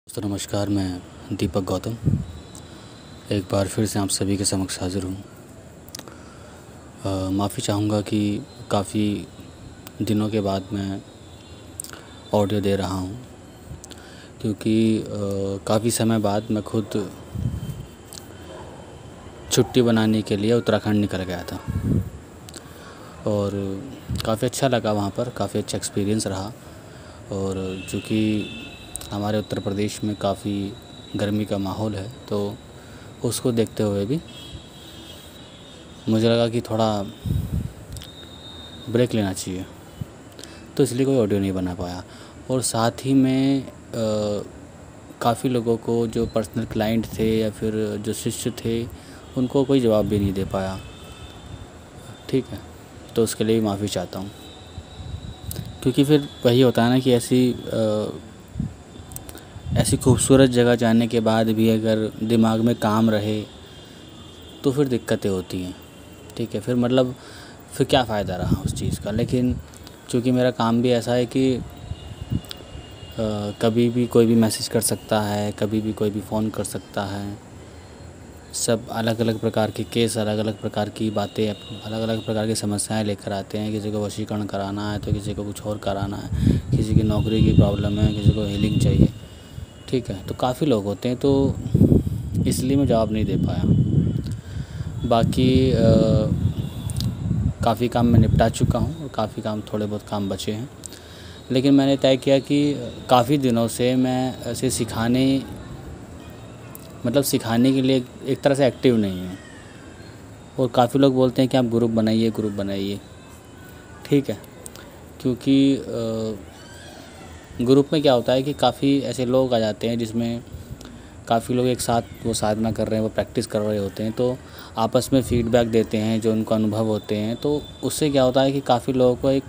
तो नमस्कार, मैं दीपक गौतम एक बार फिर से आप सभी के समक्ष हाज़िर हूँ। माफ़ी चाहूँगा कि काफ़ी दिनों के बाद मैं ऑडियो दे रहा हूँ, क्योंकि काफ़ी समय बाद मैं खुद छुट्टी बनाने के लिए उत्तराखंड निकल गया था और काफ़ी अच्छा लगा वहाँ पर, काफ़ी अच्छा एक्सपीरियंस रहा। और चूँकि हमारे उत्तर प्रदेश में काफ़ी गर्मी का माहौल है, तो उसको देखते हुए भी मुझे लगा कि थोड़ा ब्रेक लेना चाहिए, तो इसलिए कोई ऑडियो नहीं बना पाया। और साथ ही में काफ़ी लोगों को जो पर्सनल क्लाइंट थे या फिर जो शिष्य थे, उनको कोई जवाब भी नहीं दे पाया। ठीक है, तो उसके लिए भी माफ़ी चाहता हूँ, क्योंकि फिर वही होता है ना कि ऐसी खूबसूरत जगह जाने के बाद भी अगर दिमाग में काम रहे तो फिर दिक्कतें होती हैं। ठीक है, फिर क्या फ़ायदा रहा उस चीज़ का। लेकिन चूँकि मेरा काम भी ऐसा है कि कभी भी कोई भी मैसेज कर सकता है, कभी भी कोई भी फ़ोन कर सकता है। सब अलग अलग प्रकार के केस, अलग अलग प्रकार की बातें, अलग अलग प्रकार की समस्याएं लेकर आते हैं। किसी को वशीकरण कराना है तो किसी को कुछ और कराना है, किसी की नौकरी की प्रॉब्लम है, किसी को हीलिंग चाहिए। ठीक है, तो काफ़ी लोग होते हैं, तो इसलिए मैं जवाब नहीं दे पाया। बाकी काफ़ी काम मैं निपटा चुका हूँ और काफ़ी काम, थोड़े बहुत काम बचे हैं। लेकिन मैंने तय किया कि काफ़ी दिनों से मैं ऐसे सिखाने के लिए एक तरह से एक्टिव नहीं हूँ। और काफ़ी लोग बोलते हैं कि आप ग्रुप बनाइए। ठीक है, क्योंकि ग्रुप में क्या होता है कि काफ़ी ऐसे लोग आ जाते हैं जिसमें काफ़ी लोग एक साथ वो साधना कर रहे हैं, वो प्रैक्टिस कर रहे होते हैं, तो आपस में फीडबैक देते हैं जो उनको अनुभव होते हैं। तो उससे क्या होता है कि काफ़ी लोगों को एक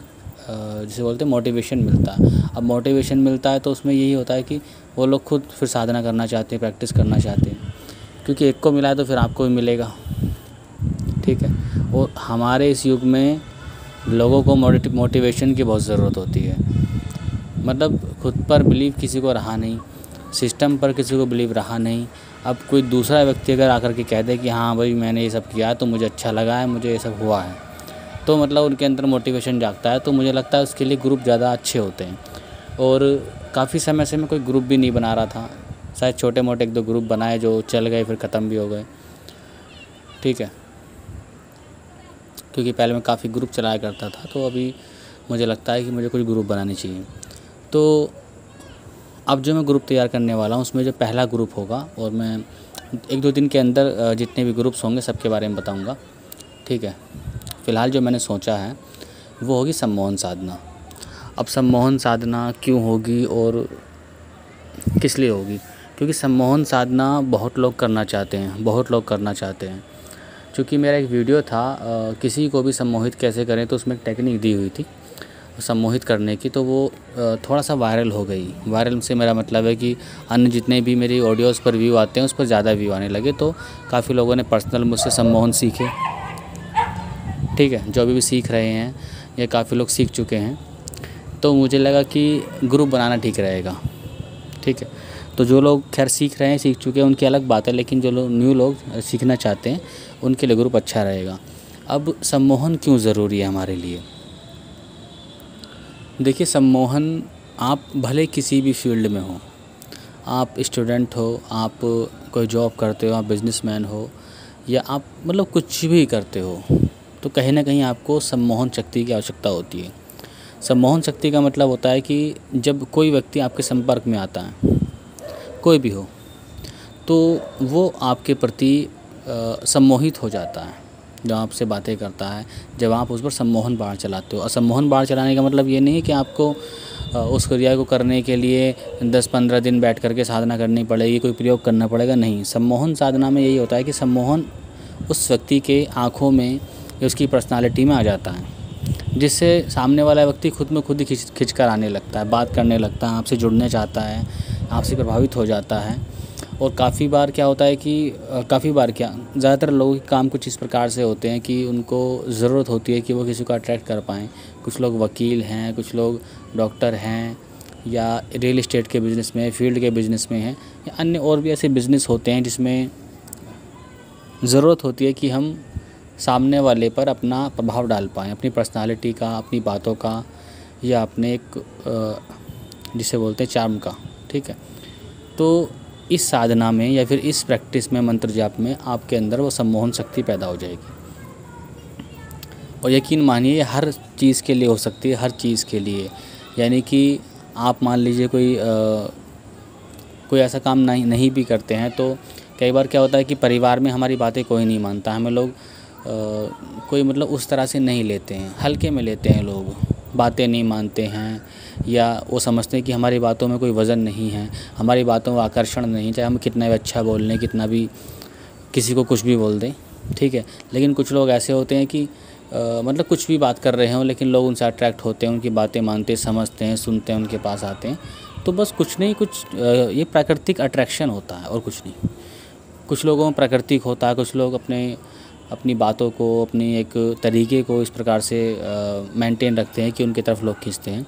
जिसे बोलते हैं मोटिवेशन मिलता है। अब मोटिवेशन मिलता है तो उसमें यही होता है कि वो लोग खुद फिर साधना करना चाहते हैं, प्रैक्टिस करना चाहते हैं, क्योंकि एक को मिला है तो फिर आपको भी मिलेगा। ठीक है, और हमारे इस युग में लोगों को मोटिवेशन की बहुत ज़रूरत होती है। खुद पर बिलीव किसी को रहा नहीं, सिस्टम पर किसी को बिलीव रहा नहीं। अब कोई दूसरा व्यक्ति अगर आकर के कह दे कि हाँ भाई मैंने ये सब किया तो मुझे अच्छा लगा है, मुझे ये सब हुआ है, तो उनके अंदर मोटिवेशन जागता है। तो मुझे लगता है उसके लिए ग्रुप ज़्यादा अच्छे होते हैं। और काफ़ी समय से मैं कोई ग्रुप भी नहीं बना रहा था, शायद छोटे मोटे 1-2 ग्रुप बनाए जो चल गए, फिर ख़त्म भी हो गए। ठीक है, क्योंकि पहले मैं काफ़ी ग्रुप चलाया करता था, तो अभी मुझे लगता है कि मुझे कुछ ग्रुप बनाने चाहिए। तो अब जो मैं ग्रुप तैयार करने वाला हूँ उसमें जो पहला ग्रुप होगा, और मैं 1-2 दिन के अंदर जितने भी ग्रुप्स होंगे सबके बारे में बताऊँगा। ठीक है, फ़िलहाल जो मैंने सोचा है वो होगी सम्मोहन साधना। अब सम्मोहन साधना क्यों होगी और किस लिए होगी? क्योंकि सम्मोहन साधना बहुत लोग करना चाहते हैं। चूँकि मेरा एक वीडियो था किसी को भी सम्मोहित कैसे करें, तो उसमें एक टेक्निक दी हुई थी सम्मोहित करने की, तो वो थोड़ा सा वायरल हो गई। वायरल से मेरा मतलब है कि अन्य जितने भी मेरी ऑडियोज़ पर व्यू आते हैं उस पर ज़्यादा व्यू आने लगे, तो काफ़ी लोगों ने पर्सनल मुझसे सम्मोहन सीखे। ठीक है, जो अभी भी सीख रहे हैं या काफ़ी लोग सीख चुके हैं, तो मुझे लगा कि ग्रुप बनाना ठीक रहेगा। ठीक है, तो जो लोग खैर सीख रहे हैं, सीख चुके हैं, उनकी अलग बात है, लेकिन जो लोग न्यू लोग सीखना चाहते हैं उनके लिए ग्रुप अच्छा रहेगा। अब सम्मोहन क्यों ज़रूरी है हमारे लिए? देखिए, सम्मोहन आप भले किसी भी फील्ड में हो, आप स्टूडेंट हो, आप कोई जॉब करते हो, आप बिजनेसमैन हो, या आप कुछ भी करते हो, तो कहीं ना कहीं आपको सम्मोहन शक्ति की आवश्यकता होती है। सम्मोहन शक्ति का मतलब होता है कि जब कोई व्यक्ति आपके संपर्क में आता है, कोई भी हो, तो वो आपके प्रति सम्मोहित हो जाता है जब आपसे बातें करता है, जब आप उस पर सम्मोहन बाण चलाते हो। और सम्मोहन बाण चलाने का मतलब ये नहीं है कि आपको उस क्रिया को करने के लिए 10-15 दिन बैठ करके साधना करनी पड़ेगी, कोई प्रयोग करना पड़ेगा, नहीं। सम्मोहन साधना में यही होता है कि सम्मोहन उस व्यक्ति के आँखों में या उसकी पर्सनालिटी में आ जाता है, जिससे सामने वाला व्यक्ति खुद में खुद ही खिंच कर आने लगता है, बात करने लगता है, आपसे जुड़ने चाहता है, आपसे प्रभावित हो जाता है। और काफ़ी बार क्या ज़्यादातर लोगों के काम कुछ इस प्रकार से होते हैं कि उनको ज़रूरत होती है कि वो किसी को अट्रैक्ट कर पाएँ। कुछ लोग वकील हैं, कुछ लोग डॉक्टर हैं, या रियल इस्टेट के बिज़नेस में, फील्ड के बिज़नेस में हैं, या अन्य और भी ऐसे बिज़नेस होते हैं जिसमें ज़रूरत होती है कि हम सामने वाले पर अपना प्रभाव डाल पाएँ, अपनी पर्सनालिटी का, अपनी बातों का, या अपने एक जिसे बोलते हैं चार्म का। ठीक है, तो इस साधना में या फिर इस प्रैक्टिस में, मंत्र जाप में, आपके अंदर वो सम्मोहन शक्ति पैदा हो जाएगी। और यकीन मानिए ये हर चीज़ के लिए हो सकती है, हर चीज़ के लिए। यानी कि आप मान लीजिए कोई ऐसा काम नहीं भी करते हैं, तो कई बार क्या होता है कि परिवार में हमारी बातें कोई नहीं मानता, हमें लोग कोई मतलब उस तरह से नहीं लेते हैं, हल्के में लेते हैं, लोग बातें नहीं मानते हैं, या वो समझते हैं कि हमारी बातों में कोई वज़न नहीं है, हमारी बातों में आकर्षण नहीं, चाहे हम कितना भी अच्छा बोल लें, कितना भी किसी को कुछ भी बोल दें। ठीक है, लेकिन कुछ लोग ऐसे होते हैं कि मतलब कुछ भी बात कर रहे हों, लेकिन लोग उनसे अट्रैक्ट होते हैं, उनकी बातें मानते, समझते हैं, सुनते हैं, उनके पास आते हैं। तो बस कुछ नहीं, ये प्राकृतिक अट्रैक्शन होता है और कुछ नहीं। कुछ लोगों में प्राकृतिक होता है, कुछ लोग अपनी बातों को, अपनी एक तरीके को इस प्रकार से मेंटेन रखते हैं कि उनकी तरफ लोग खींचते हैं।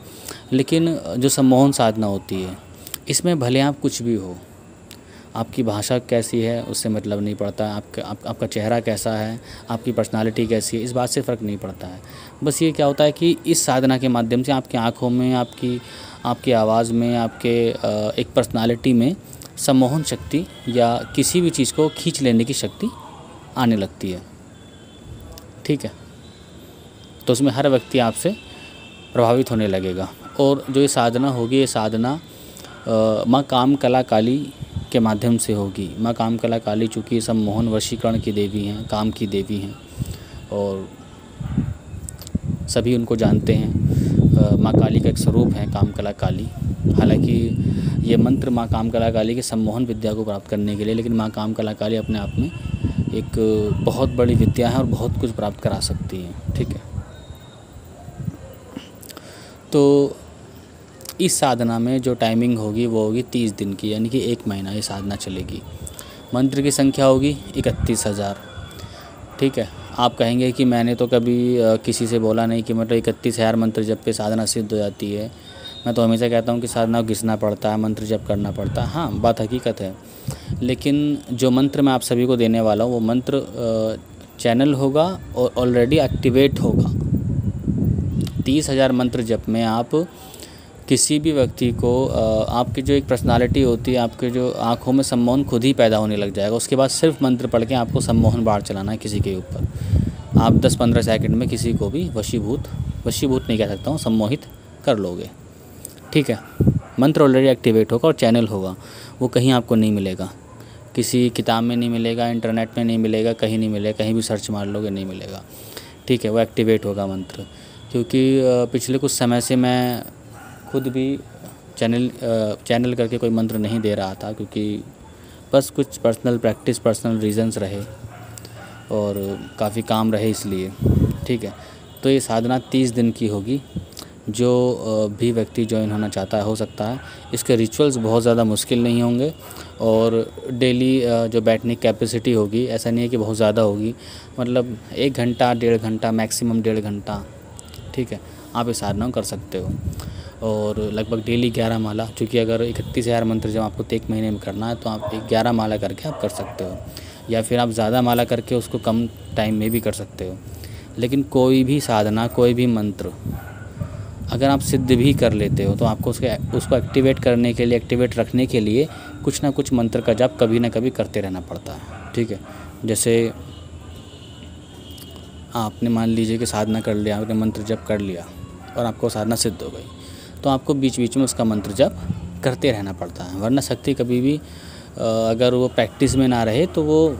लेकिन जो सम्मोहन साधना होती है, इसमें भले आप कुछ भी हो, आपकी भाषा कैसी है उससे मतलब नहीं पड़ता, आपका चेहरा कैसा है, आपकी पर्सनालिटी कैसी है, इस बात से फ़र्क नहीं पड़ता है। बस ये क्या होता है कि इस साधना के माध्यम से आपकी आँखों में, आपकी आवाज़ में, आपके एक पर्सनालिटी में सम्मोहन शक्ति या किसी भी चीज़ को खींच लेने की शक्ति आने लगती है। ठीक है, तो उसमें हर व्यक्ति आपसे प्रभावित होने लगेगा। और जो ये साधना होगी, ये साधना माँ काम कला काली के माध्यम से होगी। माँ काम कला काली चूँकि सम्मोहन वशीकरण की देवी हैं, काम की देवी हैं, और सभी उनको जानते हैं। माँ काली का एक स्वरूप है काम कला काली। हालांकि ये मंत्र माँ काम कला काली के सम्मोहन विद्या को प्राप्त करने के लिए, लेकिन माँ काम कला काली अपने आप में एक बहुत बड़ी विद्या है और बहुत कुछ प्राप्त करा सकती है। ठीक है, तो इस साधना में जो टाइमिंग होगी वो होगी 30 दिन की, यानी कि 1 महीना ये साधना चलेगी। मंत्र की संख्या होगी 31,000। ठीक है, आप कहेंगे कि मैंने तो कभी किसी से बोला नहीं कि मतलब 31,000 मंत्र जप पे साधना सिद्ध हो जाती है। मैं तो हमेशा कहता हूँ कि साधना को घिसना पड़ता है, मंत्र जप करना पड़ता है। हाँ, बात हकीकत है, लेकिन जो मंत्र मैं आप सभी को देने वाला हूँ वो मंत्र चैनल होगा और ऑलरेडी एक्टिवेट होगा। 30,000 मंत्र जप में आप किसी भी व्यक्ति को आपकी जो एक पर्सनालिटी होती है, आपके जो आँखों में सम्मोहन खुद ही पैदा होने लग जाएगा। उसके बाद सिर्फ मंत्र पढ़ के आपको सम्मोहन बाढ़ चलाना है किसी के ऊपर। आप 10-15 सेकंड में किसी को भी वशीभूत नहीं कह सकता हूँ, सम्मोहित कर लोगे। ठीक है, मंत्र ऑलरेडी एक्टिवेट होगा और चैनल होगा, वो कहीं आपको नहीं मिलेगा, किसी किताब में नहीं मिलेगा, इंटरनेट में नहीं मिलेगा, कहीं नहीं मिलेगा, कहीं भी सर्च मार लोगे नहीं मिलेगा। ठीक है, वो एक्टिवेट होगा मंत्र। क्योंकि पिछले कुछ समय से मैं खुद भी चैनल करके कोई मंत्र नहीं दे रहा था, क्योंकि बस कुछ पर्सनल प्रैक्टिस, पर्सनल रीज़न्स रहे और काफ़ी काम रहे इसलिए। ठीक है, तो ये साधना 30 दिन की होगी। जो भी व्यक्ति ज्वाइन होना चाहता है हो सकता है। इसके रिचुअल्स बहुत ज़्यादा मुश्किल नहीं होंगे और डेली जो बैठने की कैपेसिटी होगी, ऐसा नहीं है कि बहुत ज़्यादा होगी, मतलब 1 घंटा, 1.5 घंटा, मैक्सिमम 1.5 घंटा। ठीक है, आप ये साधना कर सकते हो। और लगभग डेली 11 माला, क्योंकि अगर 31,000 मंत्र जब आपको 1 महीने में करना है तो आप 11 माला करके आप कर सकते हो, या फिर आप ज़्यादा माला करके उसको कम टाइम में भी कर सकते हो। लेकिन कोई भी साधना, कोई भी मंत्र अगर आप सिद्ध भी कर लेते हो तो आपको उसको एक्टिवेट करने के लिए, एक्टिवेट रखने के लिए कुछ ना कुछ मंत्र का जप कभी ना कभी करते रहना पड़ता है। ठीक है, जैसे आपने मान लीजिए कि साधना कर लिया, आपने मंत्र जप कर लिया और आपको साधना सिद्ध हो गई, तो आपको बीच बीच में उसका मंत्र जप करते रहना पड़ता है, वरना शक्ति कभी भी अगर वो प्रैक्टिस में ना रहे तो वो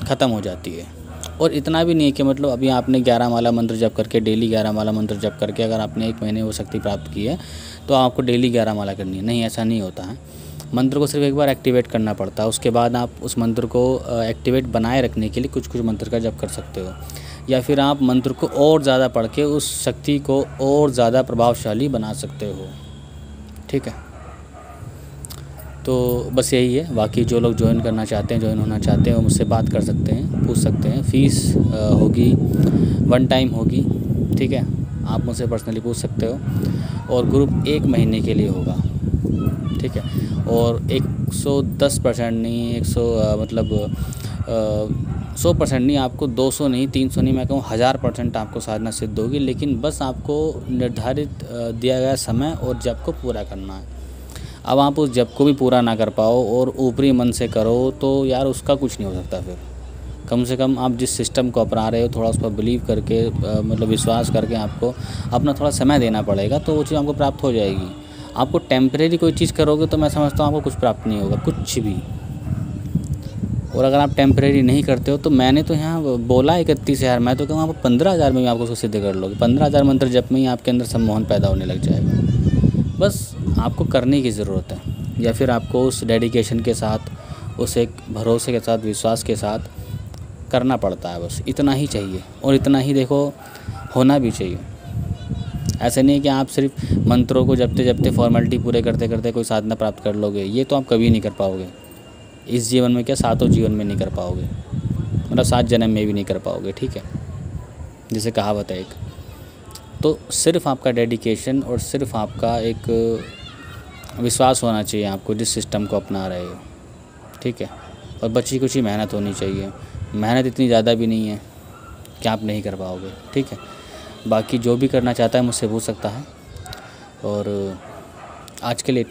ख़त्म हो जाती है। और इतना भी नहीं है कि मतलब अभी आपने 11 माला मंत्र जप करके, डेली 11 माला मंत्र जप करके अगर आपने 1 महीने वो शक्ति प्राप्त की है तो आपको डेली 11 माला करनी है, नहीं, ऐसा नहीं होता है। मंत्र को सिर्फ एक बार एक्टिवेट करना पड़ता है, उसके बाद आप उस मंत्र को एक्टिवेट बनाए रखने के लिए कुछ कुछ मंत्र का जप कर सकते हो, या फिर आप मंत्र को और ज़्यादा पढ़ के उस शक्ति को और ज़्यादा प्रभावशाली बना सकते हो। ठीक है, तो बस यही है। बाकी जो लोग ज्वाइन करना चाहते हैं, ज्वाइन होना चाहते हैं, वो मुझसे बात कर सकते हैं, पूछ सकते हैं। फ़ीस होगी 1 टाइम होगी। ठीक है, आप मुझसे पर्सनली पूछ सकते हो और ग्रुप 1 महीने के लिए होगा। ठीक है। और 110% नहीं, 100% नहीं, आपको 200 नहीं, 300 नहीं, मैं कहूँ 1000% आपको साधना सिद्ध होगी। लेकिन बस आपको निर्धारित दिया गया समय और जप को पूरा करना है। अब आप उस जप को भी पूरा ना कर पाओ और ऊपरी मन से करो तो यार उसका कुछ नहीं हो सकता। फिर कम से कम आप जिस सिस्टम को अपना रहे हो थोड़ा उस पर बिलीव करके मतलब विश्वास करके आपको अपना थोड़ा समय देना पड़ेगा, तो वो चीज़ आपको प्राप्त हो जाएगी। आपको टेम्परेरी कोई चीज़ करोगे तो मैं समझता हूँ आपको कुछ प्राप्त नहीं होगा, कुछ भी। और अगर आप टेम्परेरी नहीं करते हो तो मैंने तो यहाँ बोला 31,000, मैं तो कहूँ आप 15,000 में भी आपको उसको सिद्ध कर लोगे। 15,000 मंत्र जप में ही आपके अंदर सम्मोहन पैदा होने लग जाएगा। बस आपको करने की ज़रूरत है, या फिर आपको उस डेडिकेशन के साथ, उस एक भरोसे के साथ, विश्वास के साथ करना पड़ता है। बस इतना ही चाहिए, और इतना ही देखो होना भी चाहिए। ऐसा नहीं है कि आप सिर्फ मंत्रों को जपते जपते फॉर्मेलिटी पूरे करते करते कोई साधना प्राप्त कर लोगे, ये तो आप कभी नहीं कर पाओगे। इस जीवन में क्या, 7 जीवन में नहीं कर पाओगे, मतलब 7 जन्म में भी नहीं कर पाओगे। ठीक है, जैसे कहावत है एक। तो सिर्फ आपका डेडिकेशन और सिर्फ आपका एक विश्वास होना चाहिए आपको जिस सिस्टम को अपना रहे हो। ठीक है, और बची कुछ ही मेहनत होनी चाहिए। मेहनत इतनी ज़्यादा भी नहीं है कि आप नहीं कर पाओगे। ठीक है, बाकी जो भी करना चाहता है मुझसे पूछ सकता है। और आज के लिए